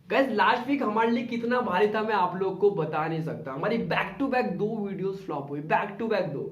Guys last week हमारे लिए कितना भारी था मैं आप लोग को बता नहीं सकता। हमारी back to back 2 videos flop हुई, back to back 2।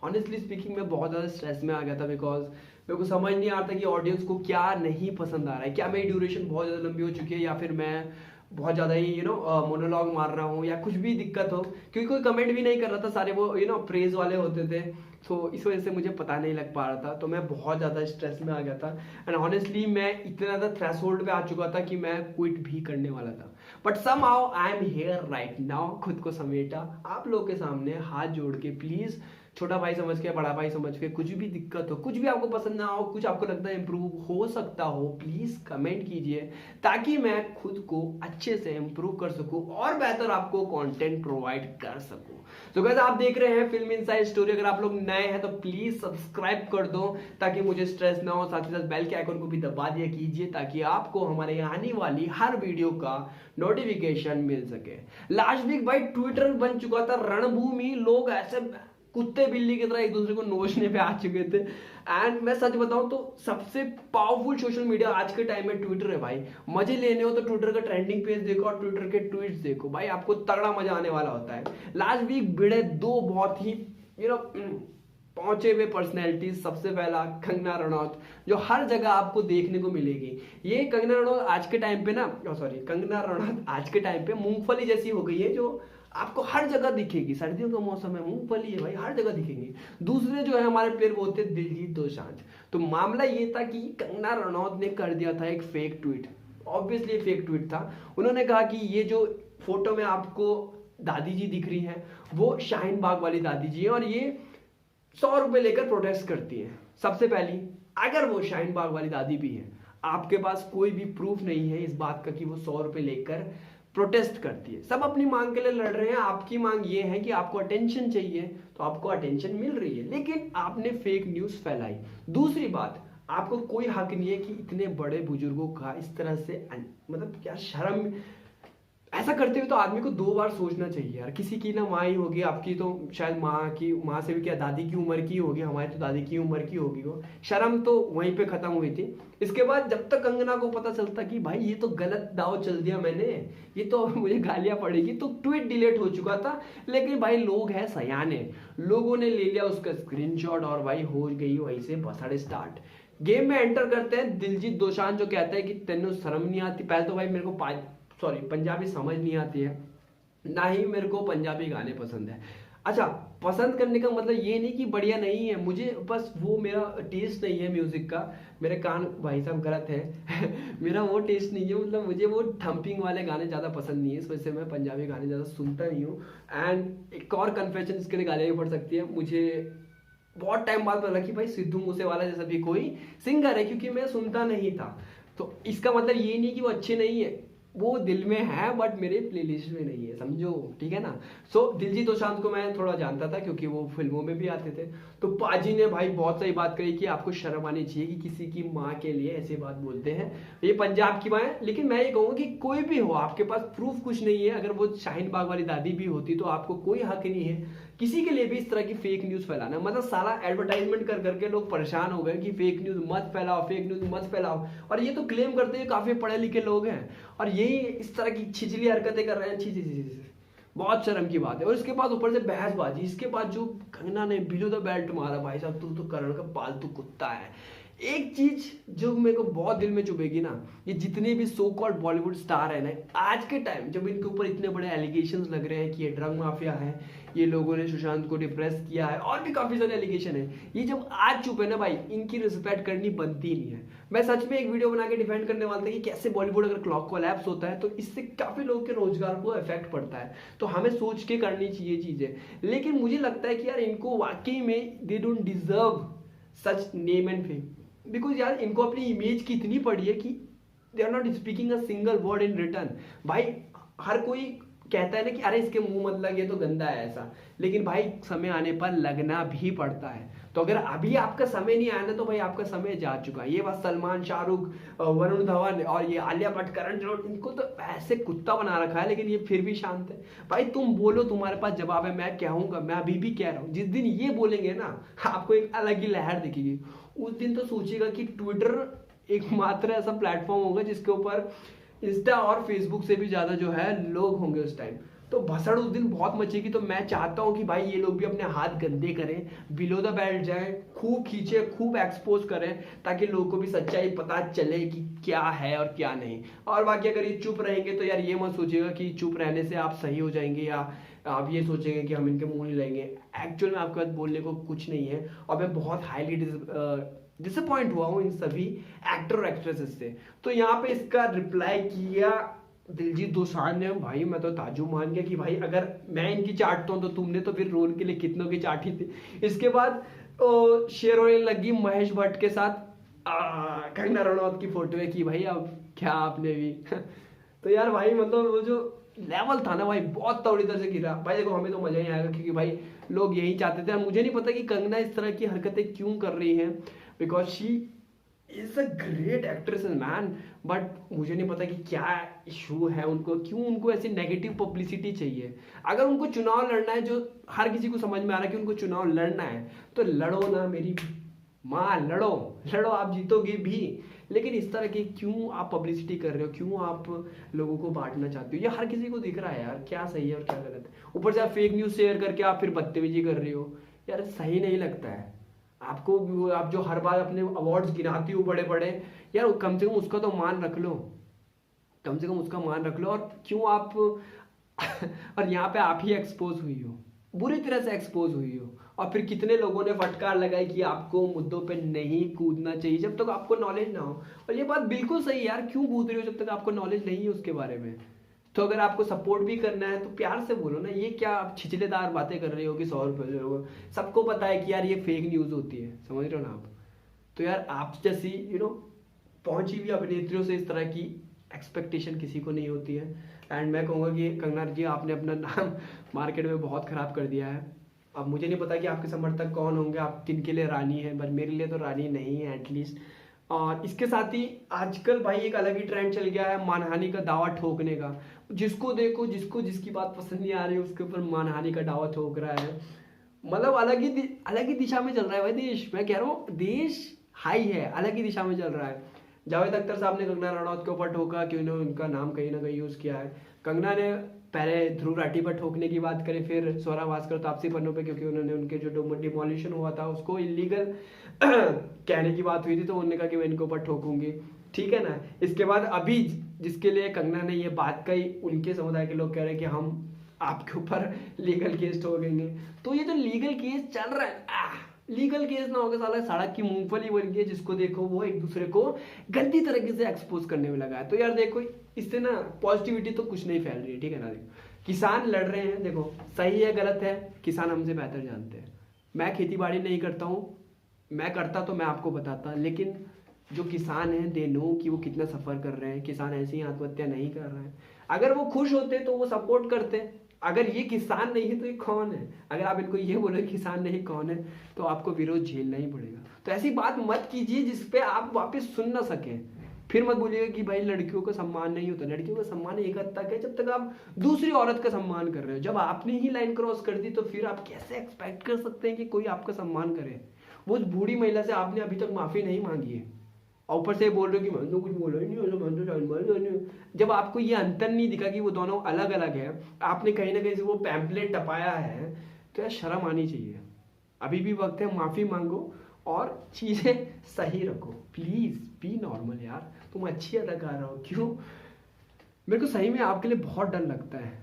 Honestly speaking मैं बहुत ज्यादा स्ट्रेस में आ गया था, बिकॉज मेरे को समझ नहीं आ रहा था कि ऑडियंस को क्या नहीं पसंद आ रहा है। क्या मेरी ड्यूरेशन बहुत ज्यादा लंबी हो चुकी है, या फिर मैं बहुत ज्यादा ही मोनोलॉग मार रहा हूँ, या कुछ भी दिक्कत हो, क्योंकि कोई कमेंट भी नहीं कर रहा था, सारे वो प्रेज वाले होते थे। तो इस वजह से मुझे पता नहीं लग पा रहा था, तो मैं बहुत ज़्यादा स्ट्रेस में आ गया था। एंड ऑनेस्टली मैं इतना ज़्यादा थ्रेशोल्ड पे आ चुका था कि मैं क्विट भी करने वाला था। But somehow I am here right now. खुद को समेटा, आप लोगों के सामने हाथ जोड़ के प्लीज़, छोटा भाई समझ के, बड़ा भाई समझ के, कुछ भी दिक्कत हो, कुछ भी आपको पसंद ना हो, कुछ आपको लगता है इम्प्रूव हो सकता हो, प्लीज कमेंट कीजिए, ताकि मैं खुद को अच्छे से इम्प्रूव कर सकूं और बेहतर आपको कंटेंट प्रोवाइड कर सकूं। तो गाइस आप देख रहे हैं फिल्म इनसाइड स्टोरी। अगर आप लोग नए हैं तो प्लीज सब्सक्राइब कर दो, ताकि मुझे स्ट्रेस ना हो। साथ ही साथ बेल के आइकन को भी दबा दिया कीजिए, ताकि आपको हमारे आने वाली हर वीडियो का नोटिफिकेशन मिल सके। लास्ट वीक भाई ट्विटर बन चुका था रणभूमि। लोग ऐसे कुत्ते बिल्ली की तरह एक दूसरे को नोचने पे आ चुके थे। एंड मैं सच बताऊं तो सबसे पावरफुल सोशल मीडिया आज के टाइम में ट्विटर है भाई। मजे लेने हो तो ट्विटर का ट्रेंडिंग पेज देखो और ट्विटर के ट्वीट्स देखो भाई, आपको तगड़ा मजा आने वाला होता है। लास्ट वीक भिड़े 2 बहुत ही पहुंचे हुए पर्सनैलिटीज। सबसे पहला कंगना रनौत, जो हर जगह आपको देखने को मिलेगी। ये कंगना रनौत आज के टाइम पे ना, सॉरी, कंगना रनौत आज के टाइम पे मूंगफली जैसी हो गई है, जो आपको हर जगह दिखेगी। सर्दियों का मौसम है, मूंगफली है भाई, हर जगह दिखेंगी। दूसरे जो है हमारे प्लेयर वो होते हैं दिलजीत दोसांझ। तो मामला ये था कि कंगना रनौत ने कर दिया था एक fake tweet. Obviously fake tweet था। उन्होंने कहा कि ये जो फोटो में आपको दादी जी दिख रही है वो शाहीन बाग वाली दादी जी है, और ये 100 रुपए लेकर प्रोटेस्ट करती है। सबसे पहली, अगर वो शाहीन बाग वाली दादी भी है, आपके पास कोई भी प्रूफ नहीं है इस बात का कि वो 100 रुपए लेकर प्रोटेस्ट करती है। सब अपनी मांग के लिए लड़ रहे हैं। आपकी मांग ये है कि आपको अटेंशन चाहिए, तो आपको अटेंशन मिल रही है, लेकिन आपने फेक न्यूज फैलाई। दूसरी बात, आपको कोई हक नहीं है कि इतने बड़े बुजुर्गों का इस तरह से मतलब क्या शर्म। ऐसा करते हुए तो आदमी को 2 बार सोचना चाहिए यार। किसी की ना माँ ही होगी, आपकी तो शायद माँ से भी क्या दादी की उम्र की होगी, हमारी तो दादी की उम्र की होगी। वो शर्म तो वहीं पे खत्म हुई थी। इसके बाद जब तक कंगना को पता चलता कि भाई ये तो गलत दाव चल दिया मैंने, ये तो मुझे गालियां पड़ेगी, तो ट्वीट डिलीट हो चुका था। लेकिन भाई लोग हैं सयाने, लोगों ने ले लिया उसका स्क्रीनशॉट और भाई हो गई वहीं से बसड़ स्टार्ट। गेम में एंटर करते हैं दिलजीत दोसांझ, जो कहता है कि तेनू शर्म नहीं आती। पहले तो भाई मेरे को पंजाबी समझ नहीं आती है, ना ही मेरे को पंजाबी गाने पसंद है। अच्छा, पसंद करने का मतलब ये नहीं कि बढ़िया नहीं है, मुझे बस वो मेरा टेस्ट नहीं है म्यूजिक का। मेरे कान भाई साहब गलत है मेरा वो टेस्ट नहीं है, मतलब मुझे वो थम्पिंग वाले गाने ज़्यादा पसंद नहीं है, इस वजह से मैं पंजाबी गाने ज़्यादा सुनता नहीं हूँ। एंड एक और कन्फेशन, इसके लिए गालियाँ भी पड़ सकती है मुझे। बहुत टाइम बाद पता कि भाई सिद्धू मूसेवाला जैसा भी कोई सिंगर है, क्योंकि मैं सुनता नहीं था। तो इसका मतलब ये नहीं कि वो अच्छे नहीं है, वो दिल में है, बट मेरे प्लेलिस्ट में नहीं है, समझो, ठीक है ना। सो दिलजीत दोसांझ को मैं थोड़ा जानता था, क्योंकि वो फिल्मों में भी आते थे। तो पाजी ने भाई बहुत सही बात कही कि आपको शर्म आनी चाहिए कि किसी की माँ के लिए ऐसी बात बोलते हैं। ये पंजाब की माँ है, लेकिन मैं ये कहूँगा कि कोई भी हो, आपके पास प्रूफ कुछ नहीं है। अगर वो शाहीन बाग वाली दादी भी होती तो आपको कोई हक नहीं है किसी के लिए भी इस तरह की फेक न्यूज फैलाना। मतलब सारा एडवर्टाइजमेंट कर करके लोग परेशान हो गए कि फेक न्यूज मत फैलाओ, फेक न्यूज मत फैलाओ। और ये तो क्लेम करते हैं काफी पढ़े लिखे लोग हैं, और यही इस तरह की छिछली हरकतें कर रहे हैं। छी छी छी छी, बहुत शर्म की बात है। और इसके बाद ऊपर से बहसबाजी, इसके बाद जो कंगना ने बिलो द बेल्ट मारा, भाई साहब तू तो करण का पालतू कुत्ता है। एक चीज जो मेरे को बहुत दिल में चुभेगी ना, ये जितने भी सो कॉल्ड बॉलीवुड स्टार है ना आज के टाइम, जब इनके ऊपर इतने बड़े एलिगेशंस लग रहे हैं कि ये ड्रग माफिया है, ये लोगों ने सुशांत को डिप्रेस किया है, और भी काफी सारे एलिगेशन है, ये जब आज चुप है ना भाई, इनकी रिस्पेक्ट करनी बनती ही नहीं है। मैं सच में एक वीडियो बना के डिफेंड करने वाला था कि कैसे बॉलीवुड अगर क्लॉक कोलैप्स होता है तो इससे काफी लोगों के रोजगार को इफेक्ट पड़ता है। तो हमें सोच के करनी चाहिए चीजें। लेकिन मुझे लगता है कि यार इनको वाकई में they don't deserve such name and fame, because यार इनको अपनी इमेज की इतनी पड़ी है कि they are not speaking a single word in return. भाई हर कोई कहता है ना कि अरे इसके मुंह मत लग, ये तो गंदा है ऐसा, लेकिन भाई समय आने पर लगना भी पड़ता है। तो अगर अभी आपका समय नहीं आया ना, तो भाई आपका समय जा चुका है। ये बात सलमान, शाहरुख, वरुण धवन और ये आलिया भट्ट, करण जौहर, इनको तो ऐसे कुत्ता बना रखा है, लेकिन ये फिर भी शांत है। भाई तुम बोलो, तुम्हारे पास जवाब है। मैं कहूंगा, मैं अभी भी कह रहा हूँ, जिस दिन ये बोलेंगे ना आपको एक अलग ही लहर दिखेगी। उस दिन तो सोचिएगा कि ट्विटर एकमात्र ऐसा प्लेटफॉर्म होगा जिसके ऊपर इंस्टा और फेसबुक से भी ज्यादा जो है लोग होंगे उस टाइम। तो भसड़ उस दिन बहुत मचेगी। तो मैं चाहता हूँ कि भाई ये लोग भी अपने हाथ गंदे करें, बिलो द बेल्ट जाए, खूब खींचे, खूब एक्सपोज करें, ताकि लोगों को भी सच्चाई पता चले कि क्या है और क्या नहीं। और बाकी अगर ये चुप रहेंगे तो यार ये मत सोचिएगा कि चुप रहने से आप सही हो जाएंगे, या आप ये सोचेंगे कि हम इनके मुंह नहीं लेंगे। एक्चुअल में आपके पास बोलने को कुछ नहीं है। और मैं बहुत हाईली डिसअपॉइंट हुआ हूँ इन सभी एक्टर और एक्ट्रेसेस से। तो यहाँ पे इसका रिप्लाई किया दिलजीत दोसांझ ने। भाई मैं तो ताज्जुब मान गया कि भाई अगर मैं इनकी चाटता हूँ तो तुमने तो फिर रोल के लिए कितनों की चाटी थी। इसके बाद शेयर होने लगी महेश भट्ट के साथ कंगना रनौत की फोटो है कि भाई अब क्या आपने भी तो यार भाई मतलब वो जो लेवल था ना भाई, बहुत तौड़ी तरह से गिरा भाई। देखो हमें तो मजा ही आएगा क्योंकि भाई लोग यही चाहते थे। और मुझे नहीं पता कि कंगना इस तरह की हरकतें क्यों कर रही हैं, because she is a great actress man. But मुझे नहीं पता कि क्या इशू है उनको, क्यों उनको ऐसी नेगेटिव पब्लिसिटी चाहिए। अगर उनको चुनाव लड़ना है, जो हर किसी को समझ में आ रहा है कि उनको चुनाव लड़ना है, तो लड़ो ना मेरी माँ, लड़ो लड़ो, आप जीतोगे भी। लेकिन इस तरह की क्यों आप पब्लिसिटी कर रहे हो, क्यों आप लोगों को बांटना चाहते हो, ये हर किसी को दिख रहा है यार क्या सही है और क्या गलत है। ऊपर से आप फेक न्यूज शेयर करके आप फिर बदतमीजी कर रहे हो, यार सही नहीं लगता है आपको। आप जो हर बार अपने अवार्ड्स गिनाती हो बड़े बड़े, यार कम से कम उसका तो मान रख लो, कम से कम उसका मान रख लो। और क्यों आप और यहाँ पे आप ही एक्सपोज हुई हो, बुरी तरह से एक्सपोज हुई हो। और फिर कितने लोगों ने फटकार लगाई कि आपको मुद्दों पे नहीं कूदना चाहिए जब तक आपको नॉलेज ना हो। और ये बात बिल्कुल सही है यार, क्यों कूद रही हो जब तक आपको नॉलेज नहीं है उसके बारे में। तो अगर आपको सपोर्ट भी करना है तो प्यार से बोलो ना, ये क्या आप छिचलेदार बातें कर रही हो कि 100 रुपये दे रहे हो। सबको पता है कि यार ये फेक न्यूज होती है, समझ रहे हो ना आप। तो यार आप जैसी पहुंची हुई अभिनेत्रियों से इस तरह की एक्सपेक्टेशन किसी को नहीं होती है। एंड मैं कहूँगा कि कंगना जी आपने अपना नाम मार्केट में बहुत खराब कर दिया है। अब मुझे नहीं पता कि आपके समर्थक कौन होंगे, आप किन के लिए रानी है, बट मेरे लिए तो रानी नहीं है एटलीस्ट। और इसके साथ ही आजकल भाई एक अलग ही ट्रेंड चल गया है मानहानि का दावा ठोकने का। जिसको देखो, जिसको जिसकी बात पसंद नहीं आ रही है उसके ऊपर मानहानि का दावा ठोक रहा है। मतलब अलग ही दिशा में चल रहा है भाई देश। मैं कह रहा हूँ देश हाई है, अलग ही दिशा में चल रहा है। जावेद अख्तर साहब ने कंगना रनौत के ऊपर ठोका कि उन्होंने उनका नाम कहीं ना कहीं यूज किया है। कंगना ने पहले ध्रुव राठी पर ठोकने की बात करी, फिर स्वरा भास्कर तापसी पन्नू पे, क्योंकि उन्होंने उनके जो डिमोलिशन हुआ था उसको इलीगल कहने की बात हुई थी, तो उन्होंने कहा कि मैं इनके ऊपर ठोकूंगी। ठीक है ना। इसके बाद अभी जिसके लिए कंगना ने ये बात कही, उनके समुदाय के लोग कह रहे हैं कि हम आपके ऊपर लीगल केस ठोकेंगे। तो ये जो लीगल केस चल रहा है, लीगल केस ना होगा साला सड़क की मूंगफली बन गई, जिसको देखो वो एक दूसरे को गंदी तरीके से एक्सपोज करने में लगा है। तो यार देखो इससे ना पॉजिटिविटी तो कुछ नहीं फैल रही है, ठीक है ना। देखो किसान लड़ रहे हैं, देखो सही है गलत है किसान हमसे बेहतर जानते हैं। मैं खेती बाड़ी नहीं करता हूँ, मैं करता तो मैं आपको बताता, लेकिन जो किसान हैं दे नो कि वो कितना सफर कर रहे हैं। किसान ऐसे ही आत्महत्या नहीं कर रहे हैं। अगर वो खुश होते तो वो सपोर्ट करते। अगर ये किसान नहीं है तो ये कौन है। अगर आप इनको ये बोलो किसान नहीं कौन है, तो आपको विरोध झेलना ही पड़ेगा। तो ऐसी बात मत कीजिए जिसपे आप वापस सुन ना सके। फिर मत बोलिएगा कि भाई लड़कियों का सम्मान नहीं होता। लड़कियों का सम्मान एक हद तक है जब तक आप दूसरी औरत का सम्मान कर रहे हो। जब आपने ही लाइन क्रॉस कर दी तो फिर आप कैसे एक्सपेक्ट कर सकते हैं कि कोई आपका सम्मान करे। वो बूढ़ी महिला से आपने अभी तक माफी नहीं मांगी है, और ऊपर से बोल रहे हो कि मैं तो कुछ बोला ही नहीं। जब आपको ये अंतर नहीं दिखा कि वो दोनों अलग अलग है, आपने कहीं ना कहीं से वो पैम्पलेट टपाया है, तो यार शर्म आनी चाहिए। अभी भी वक्त है, माफी मांगो और चीजें सही रखो। प्लीज बी नॉर्मल यार, तुम अच्छी अदाकार हो। क्यों, मेरे को सही में आपके लिए बहुत डर लगता है।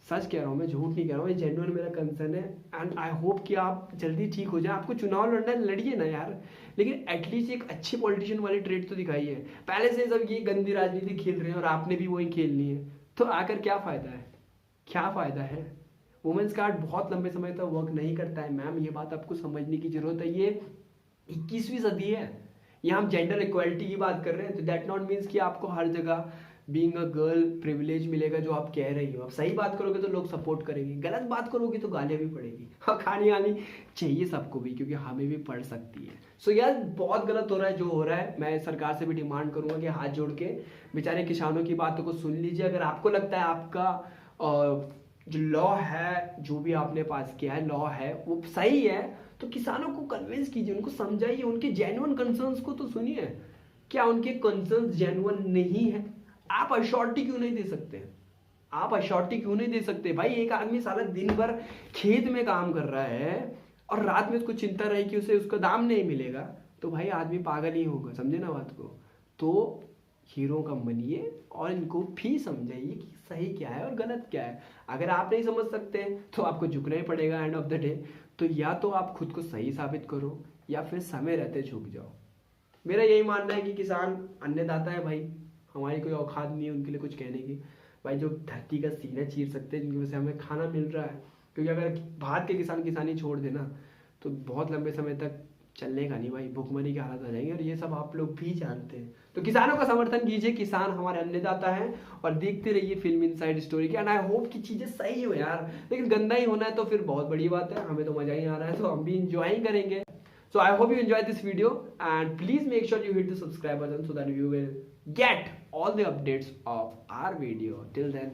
सच कह रहा हूँ, मैं झूठ नहीं कह रहा हूँ, ये जेन्युइन मेरा कंसर्न है। एंड आई होप कि आप जल्दी ठीक हो जाए। आपको चुनाव लड़ना है लड़िए ना यार, लेकिन एटलीस्ट एक अच्छे पॉलिटिशियन वाली ट्रेड तो दिखाइए। पहले से सब ये गंदी राजनीति खेल रहे हैं और आपने भी वही खेलनी है, तो आकर क्या फायदा है, क्या फायदा है। वुमेन्स कार्ड बहुत लंबे समय तक वर्क नहीं करता है मैम, ये बात आपको समझने की जरूरत है। ये 21वीं सदी है, यहाँ हम जेंडर इक्वालिटी की बात कर रहे हैं। तो दैट नॉट मीन्स कि आपको हर जगह बीइंग अ गर्ल प्रिविलेज मिलेगा जो आप कह रही हो। आप सही बात करोगे तो लोग सपोर्ट करेंगे, गलत बात करोगे तो गालियां भी पड़ेगी। और खानी आनी चाहिए सबको भी, क्योंकि हमें भी पड़ सकती है। सो यार बहुत गलत हो रहा है जो हो रहा है। मैं सरकार से भी डिमांड करूंगा कि हाथ जोड़ के बेचारे किसानों की बातों को सुन लीजिए। अगर आपको लगता है आपका जो लॉ है, जो भी आपने पास किया है लॉ है, वो सही है, तो किसानों को कन्विंस कीजिए, उनको समझाइए, उनके जेन्युइन कंसर्न्स को तो सुनिए। क्या उनके कंसर्न्स जेन्युइन नहीं है? आप अश्योरिटी क्यों नहीं दे सकते? आप अश्योरिटी क्यों नहीं दे सकते भाई? एक आदमी साला दिन भर खेत में काम कर रहा है और रात में उसको चिंता रही कि उसे उसका दाम नहीं मिलेगा, तो भाई आदमी पागल ही होगा, समझे ना बात को? तो हीरो का बनिए और इनको भी समझाइए कि सही क्या है और गलत क्या है। अगर आप नहीं समझ सकते तो आपको झुकना ही पड़ेगा एंड ऑफ द डे। तो या तो आप खुद को सही साबित करो या फिर समय रहते झुक जाओ। मेरा यही मानना है कि किसान अन्नदाता है भाई, हमारी कोई औकात नहीं है उनके लिए कुछ कहने की। भाई जो धरती का सीना चीर सकते हैं, जिनकी वजह से हमें खाना मिल रहा है, क्योंकि अगर भारत के किसान किसानी छोड़ देना तो बहुत लंबे समय तक चलने का नहीं भाई, भुखमरी की हालत आ जाएगी, और ये सब आप लोग भी जानते हैं। तो किसानों का समर्थन कीजिए, किसान हमारे अन्नदाता हैं, और देखते रहिए फिल्म इनसाइड स्टोरी की। एंड आई होप कि चीज़ें सही हो यार, लेकिन गंदा ही होना है तो फिर बहुत बड़ी बात है। हमें तो मजा ही आ रहा है तो हम भी इंजॉय ही करेंगे। So I hope you enjoyed this video, and please make sure you hit the subscribe button so that you will get all the updates of our video. Till then.